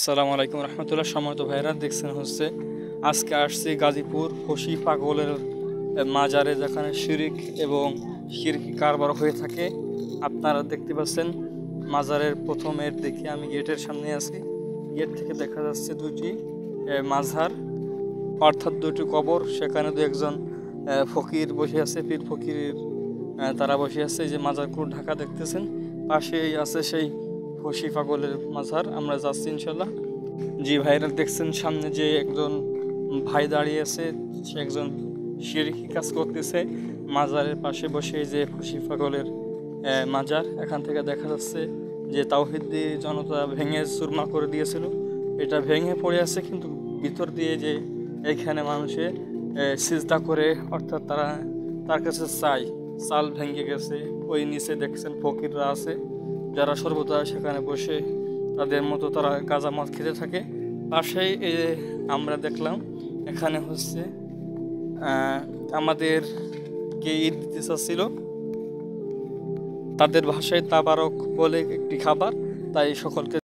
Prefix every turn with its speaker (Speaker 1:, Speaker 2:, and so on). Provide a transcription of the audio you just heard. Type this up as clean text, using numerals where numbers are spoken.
Speaker 1: আসসালামু আলাইকুম রহমতুল্লাহ। সম্মানিত ভাইরা, দেখছেন হচ্ছে আজকে আসছি গাজীপুর ফসি পাগলের মাজারে, যেখানে শিরিক এবং শিরকি কারবার হয়ে থাকে। আপনারা দেখতে পাচ্ছেন মাজারের প্রথমের দিকে আমি গেটের সামনে আছি। গেট থেকে দেখা যাচ্ছে দুইটি মাজার, অর্থাৎ দুইটি কবর। সেখানে দু একজন ফকির বসে আছে, পীর ফকির তারা বসে আছে। যে মাজারগুলো ঢাকা দেখতেছেন, পাশেই আছে সেই ফসি পাগলের মাজার। আমরা যাচ্ছি ইনশাল্লাহ। জি ভাইরা, দেখছেন সামনে যে একজন ভাই দাঁড়িয়ে আছে, সে একজন শিরকি কাজ করতেছে মাজারের পাশে বসে। যে ফসি পাগলের মাজার, এখান থেকে দেখা যাচ্ছে যে তাওহীদি জনতা ভেঙে চুরমা করে দিয়েছিল। এটা ভেঙে পড়ে আছে, কিন্তু ভিতর দিয়ে যে এইখানে মানুষে সিজদা করে, অর্থাৎ তারা তার কাছে চাল ভেঙে গেছে। ওই নিচে দেখছেন ফকিররা আছে, যারা সর্বদা সেখানে বসে তাদের মতো তারা গাঁজা মদ খেতে থাকে। পাশেই আমরা দেখলাম এখানে হচ্ছে আমাদেরকে ঈদ দিতে চাচ্ছিল, তাদের ভাষায় তাবারক বলে একটি খাবার, তাই সকলকে